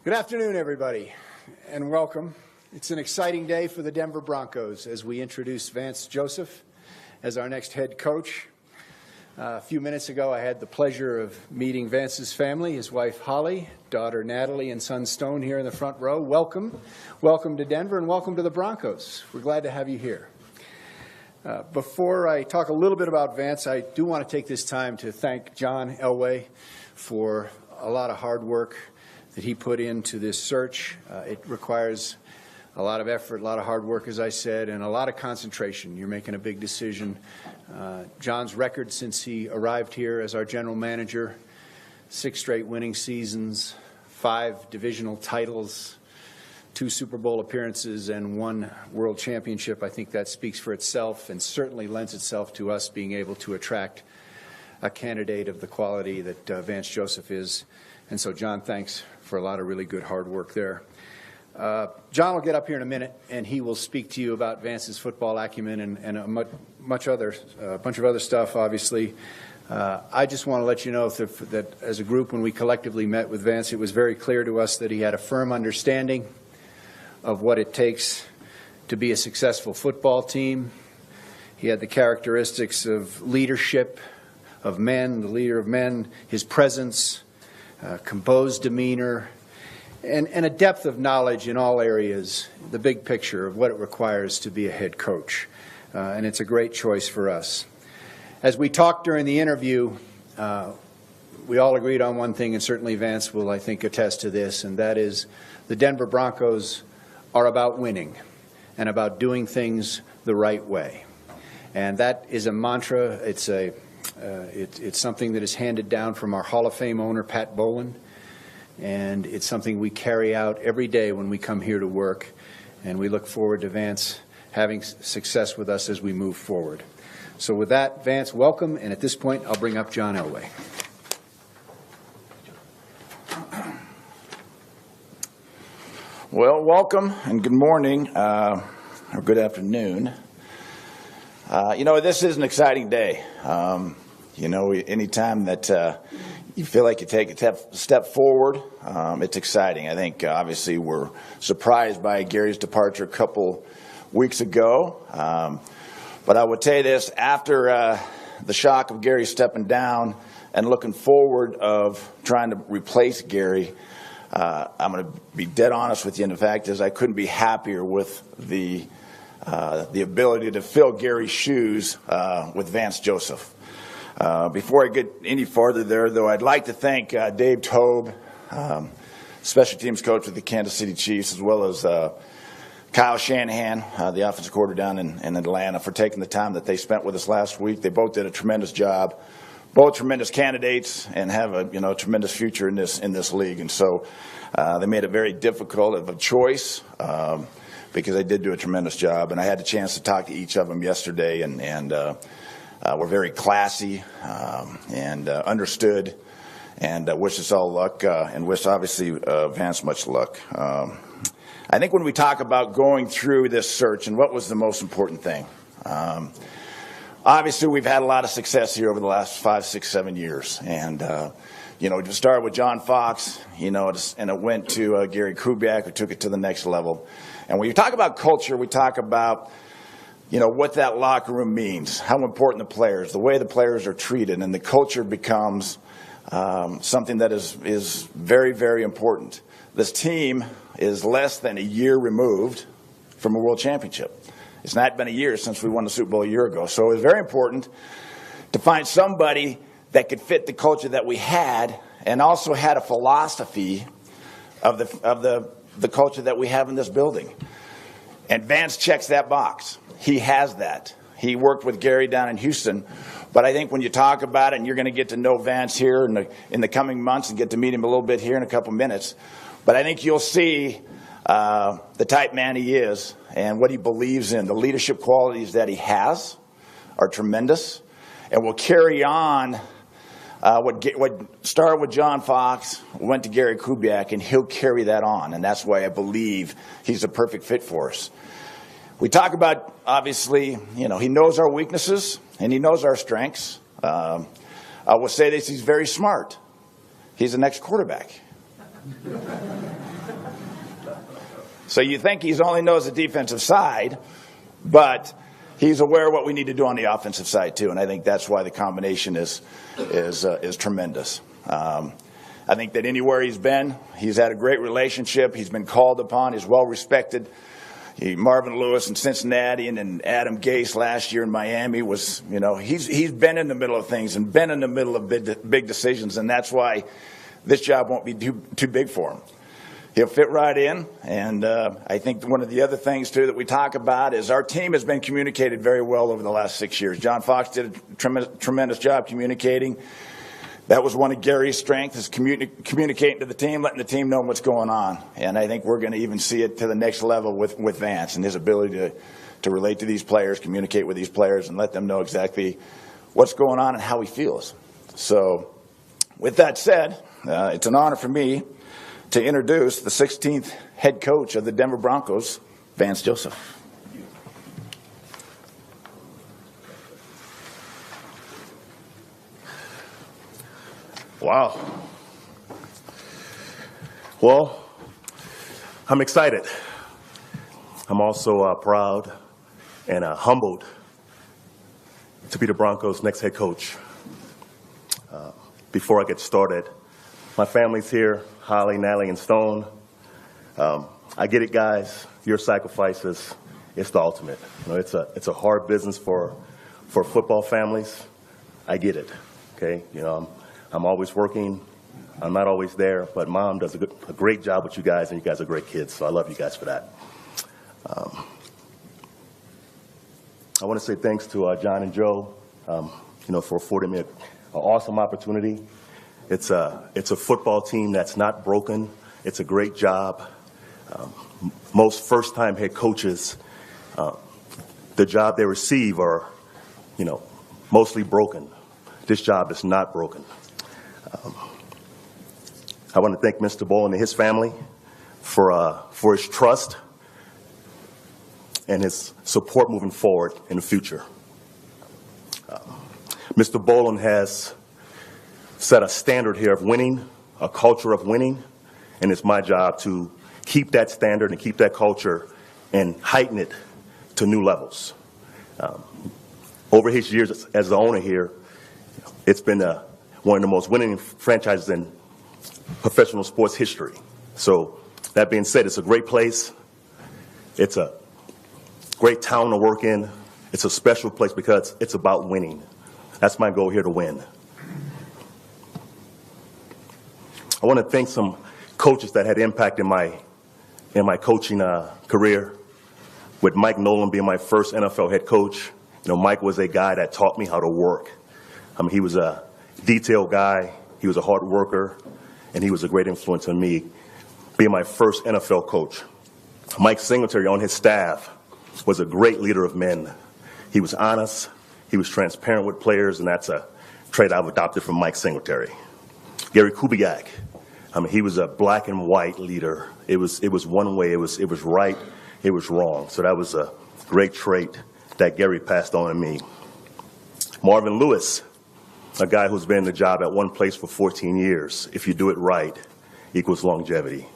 Good afternoon, everybody, and welcome. It's an exciting day for the Denver Broncos as we introduce Vance Joseph as our next head coach. A few minutes ago, I had the pleasure of meeting Vance's family, his wife Holly, daughter Natalie, and son Stone here in the front row. Welcome. Welcome to Denver, and welcome to the Broncos. We're glad to have you here. Before I talk a little bit about Vance, I do want to take this time to thank John Elway for a lot of hard work that he put into this search. It requires a lot of effort, a lot of hard work, as I said, and a lot of concentration. You're making a big decision. John's record since he arrived here as our general manager, 6 straight winning seasons, 5 divisional titles, 2 Super Bowl appearances, and 1 world championship. I think that speaks for itself and certainly lends itself to us being able to attract a candidate of the quality that Vance Joseph is. And so, John, thanks for a lot of really good hard work there. John will get up here in a minute, and he will speak to you about Vance's football acumen and a bunch of other stuff, obviously. I just want to let you know that as a group, when we collectively met with Vance, it was very clear to us that he had a firm understanding of what it takes to be a successful football team. He had the characteristics of leadership, of men, the leader of men, his presence, composed demeanor, and a depth of knowledge in all areas, the big picture of what it requires to be a head coach. And it's a great choice for us. As we talked during the interview, we all agreed on one thing, and certainly Vance will, I think, attest to this, and that is the Denver Broncos are about winning and about doing things the right way. And that is a mantra. It's something that is handed down from our Hall of Fame owner, Pat Bowlen, and it's something we carry out every day when we come here to work, and we look forward to Vance having success with us as we move forward. So with that, Vance, welcome, and at this point, I'll bring up John Elway. Well, welcome and good morning, or good afternoon. This is an exciting day. Anytime that you feel like you take a step forward, it's exciting. I think, obviously, we're surprised by Gary's departure a couple weeks ago. But I would tell you this, after the shock of Gary stepping down and looking forward of trying to replace Gary, I'm going to be dead honest with you, and the fact is I couldn't be happier with the ability to fill Gary's shoes with Vance Joseph. Before I get any farther there, though, I'd like to thank Dave Tobe, special teams coach with the Kansas City Chiefs, as well as Kyle Shanahan, the offensive coordinator down in Atlanta, for taking the time that they spent with us last week. They both did a tremendous job, both tremendous candidates, and have a tremendous future in this league. And so they made it very difficult of a choice because they did do a tremendous job. And I had the chance to talk to each of them yesterday, and we're very classy and understood, and wish us all luck, and wish, obviously, Vance much luck. I think when we talk about going through this search and what was the most important thing, obviously we've had a lot of success here over the last 5, 6, 7 years. And, we started with John Fox, and it went to Gary Kubiak, who took it to the next level. And when you talk about culture, we talk about what that locker room means, how important the players, the way the players are treated, and the culture becomes something that is very, very important. This team is less than a year removed from a world championship. It's not been a year since we won the Super Bowl a year ago. So it was very important to find somebody that could fit the culture that we had and also had a philosophy of the culture that we have in this building. And Vance checks that box. He has that. He worked with Gary down in Houston. But I think when you talk about it, and you're going to get to know Vance here in the coming months and get to meet him a little bit here in a couple minutes, but I think you'll see the type man he is and what he believes in. The leadership qualities that he has are tremendous, and will carry on what started with John Fox, went to Gary Kubiak, and he'll carry that on. And that's why I believe he's a perfect fit for us. We talk about, obviously, he knows our weaknesses and he knows our strengths. I will say this, he's very smart. He's the next quarterback. So you think he's only knows the defensive side, but he's aware of what we need to do on the offensive side too, and I think that's why the combination is tremendous. I think that anywhere he's been, he's had a great relationship. He's been called upon. He's well respected. Marvin Lewis in Cincinnati and then Adam Gase last year in Miami was, he's been in the middle of things and been in the middle of big decisions, and that's why this job won't be too big for him. He'll fit right in, and I think one of the other things, too, that we talk about is our team has been communicated very well over the last 6 years. John Fox did a tremendous job communicating. That was one of Gary's strengths, is communicating to the team, letting the team know what's going on. And I think we're going to even see it to the next level with Vance and his ability to relate to these players, communicate with these players, and let them know exactly what's going on and how he feels. So with that said, it's an honor for me to introduce the 16th head coach of the Denver Broncos, Vance Joseph. Wow. Well, I'm excited. I'm also proud and humbled to be the Broncos' next head coach. Before I get started, my family's here, Holly, Natalie, and Stone. I get it, guys. Your sacrifices, it's the ultimate. It's a hard business for football families. I get it. Okay, I'm always working. I'm not always there, but Mom does a great job with you guys, and you guys are great kids, so I love you guys for that. I want to say thanks to John and Joe, for affording me an awesome opportunity. It's a football team that's not broken. It's a great job. Most first-time head coaches, the job they receive are, mostly broken. This job is not broken. I want to thank Mr. Bowlen and his family for his trust and his support moving forward in the future. Mr. Bowlen has set a standard here of winning, a culture of winning, and it's my job to keep that standard and keep that culture and heighten it to new levels. Over his years as the owner here, it's been one of the most winning franchises in professional sports history. So that being said, it's a great place. It's a great town to work in. It's a special place because it's about winning. That's my goal here, to win. I want to thank some coaches that had impact in my coaching career, with Mike Nolan being my first NFL head coach. Mike was a guy that taught me how to work. He was a detailed guy. He was a hard worker, and he was a great influence on me being my first NFL coach. Mike Singletary on his staff was a great leader of men. He was honest. He was transparent with players, and that's a trait I've adopted from Mike Singletary. Gary Kubiak, he was a black and white leader. It was one way. It was right. It was wrong. So that was a great trait that Gary passed on to me. Marvin Lewis, a guy who's been in the job at one place for 14 years. If you do it right, equals longevity.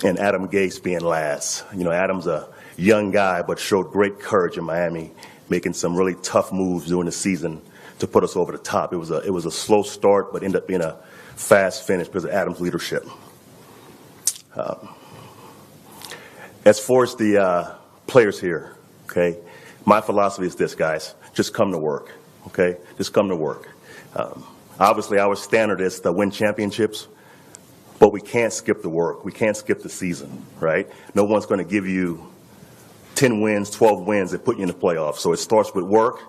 And Adam Gase being last. Adam's a young guy, but showed great courage in Miami, making some really tough moves during the season to put us over the top. It was a slow start, but ended up being a fast finish because of Adam's leadership. As far as the players here, okay, my philosophy is this, guys: just come to work. Okay, just come to work. Obviously, our standard is to win championships, but we can't skip the work. We can't skip the season, right? No one's going to give you 10 wins, 12 wins and put you in the playoffs. So it starts with work.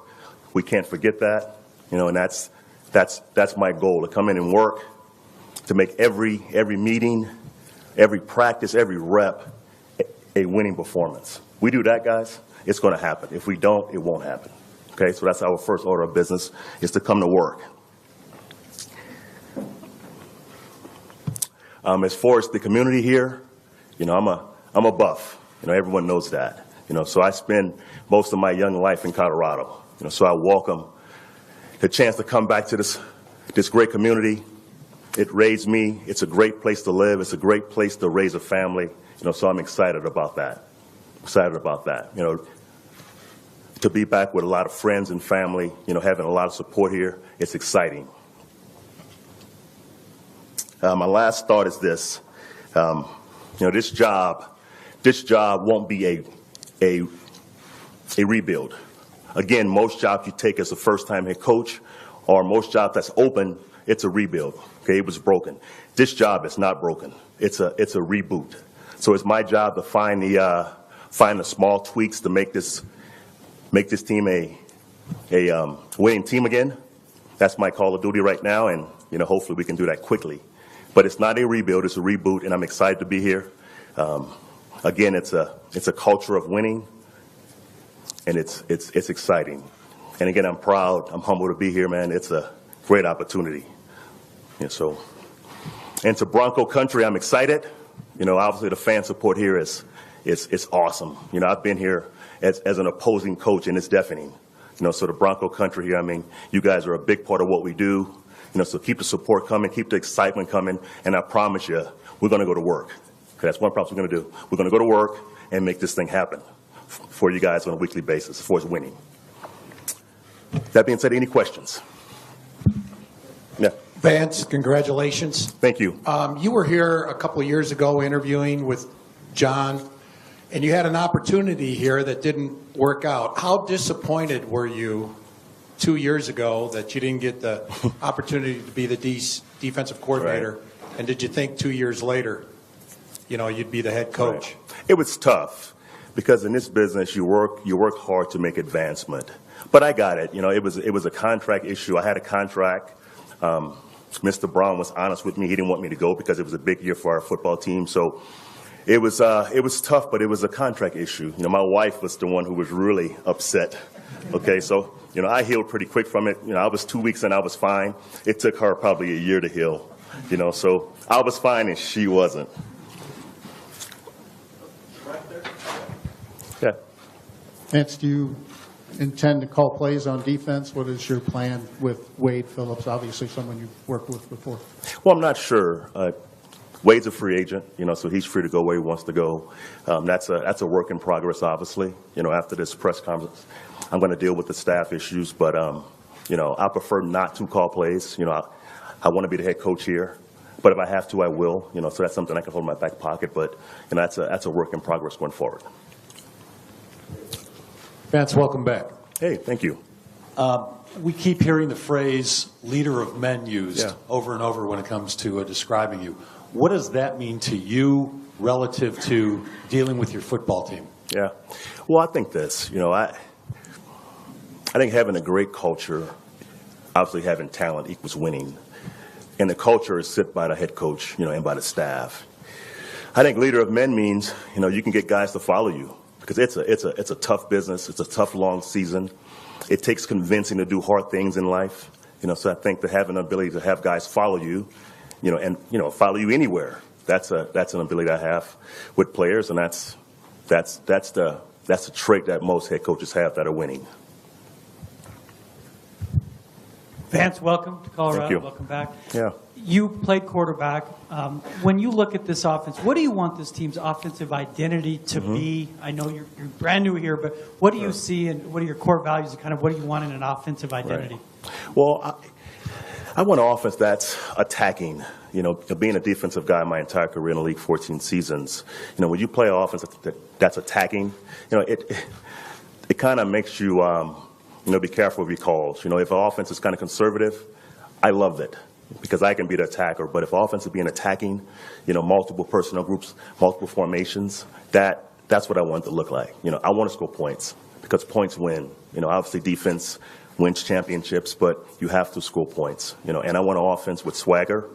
We can't forget that, and that's my goal: to come in and work, to make every meeting, every practice, every rep a winning performance. We do that, guys, it's going to happen. If we don't, it won't happen. Okay, so that's our first order of business, is to come to work. As far as the community here, I'm a buff. Everyone knows that. So I spend most of my young life in Colorado. So I welcome the chance to come back to this great community, It raised me. It's a great place to live. It's a great place to raise a family. So I'm excited about that. To be back with a lot of friends and family, having a lot of support here, it's exciting. My last thought is this. This job won't be a rebuild. Again, most jobs you take as a first-time head coach, or most jobs that's open, it's a rebuild. Okay, it was broken. This job is not broken. It's a reboot. So it's my job to find the small tweaks to make this team a winning team again. That's my call of duty right now, and hopefully we can do that quickly. But it's not a rebuild; it's a reboot, and I'm excited to be here. Again, it's a culture of winning, and it's exciting. And again, I'm proud, I'm humbled to be here, man. It's a great opportunity. And to Bronco country, I'm excited. Obviously the fan support here is awesome. I've been here as an opposing coach, and it's deafening. So the Bronco country here, you guys are a big part of what we do. So keep the support coming, keep the excitement coming, and I promise you, we're going to go to work. Okay, that's one promise we're going to do. We're going to go to work and make this thing happen for you guys on a weekly basis, for us winning. That being said, any questions? Yeah. Vance, congratulations. Thank you. You were here a couple of years ago interviewing with John, and you had an opportunity here that didn't work out. How disappointed were you 2 years ago that you didn't get the opportunity to be the defensive coordinator? Right. And did you think 2 years later, you'd be the head coach? Right. It was tough because in this business, you work hard to make advancement. But I got it. It was a contract issue. I had a contract. Mr. Brown was honest with me. He didn't want me to go because it was a big year for our football team. So it was tough, but it was a contract issue. My wife was the one who was really upset. Okay, so I healed pretty quick from it. I was 2 weeks and I was fine. It took her probably a year to heal. So I was fine and she wasn't. Yeah. Vance, do you intend to call plays on defense? What is your plan with Wade Phillips, obviously someone you've worked with before? Well, I'm not sure. Wade's a free agent, so he's free to go where he wants to go. That's a work in progress, obviously. After this press conference, I'm going to deal with the staff issues, but I prefer not to call plays. I want to be the head coach here, but if I have to, I will. So that's something I can hold in my back pocket. But that's a work in progress going forward. Vance, welcome back. Hey, thank you. We keep hearing the phrase leader of men used Yeah. over and over when it comes to describing you. What does that mean to you relative to dealing with your football team? Yeah. Well, I think this. I think having a great culture, obviously having talent equals winning. And the culture is set by the head coach, and by the staff. I think leader of men means, you can get guys to follow you. Because it's a tough business. It's a tough, long season. It takes convincing to do hard things in life. So I think that having an ability to have guys follow you, and follow you anywhere, that's an ability I have with players, and that's the trait that most head coaches have that are winning. Vance, welcome to Colorado. Thank you. Welcome back. Yeah. You played quarterback. When you look at this offense, what do you want this team's offensive identity to be? I know you're brand new here, but what do you see and what are your core values and kind of what do you want in an offensive identity? Right. Well, I want an offense that's attacking. Being a defensive guy my entire career in the league, 14 seasons, when you play an offense that's attacking, it kind of makes you, be careful of your calls. If an offense is kind of conservative, I love it. Because I can be the attacker, but if offense is being attacking, multiple personnel groups, multiple formations, that's what I want it to look like. I want to score points because points win. Obviously defense wins championships, but you have to score points. And I want an offense with swagger.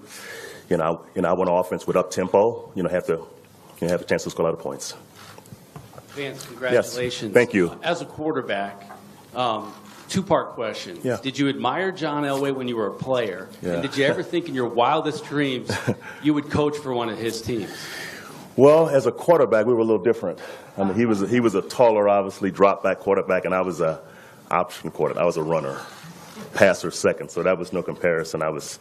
I want an offense with up tempo. Have a chance to score a lot of points. Vance, congratulations. Yes, thank you. As a quarterback, two-part question. Yeah. Did you admire John Elway when you were a player? Yeah. And did you ever think in your wildest dreams you would coach for one of his teams? Well, as a quarterback, we were a little different. He was a taller, obviously, drop-back quarterback, and I was a option quarterback. I was a runner, passer second, so that was no comparison. I was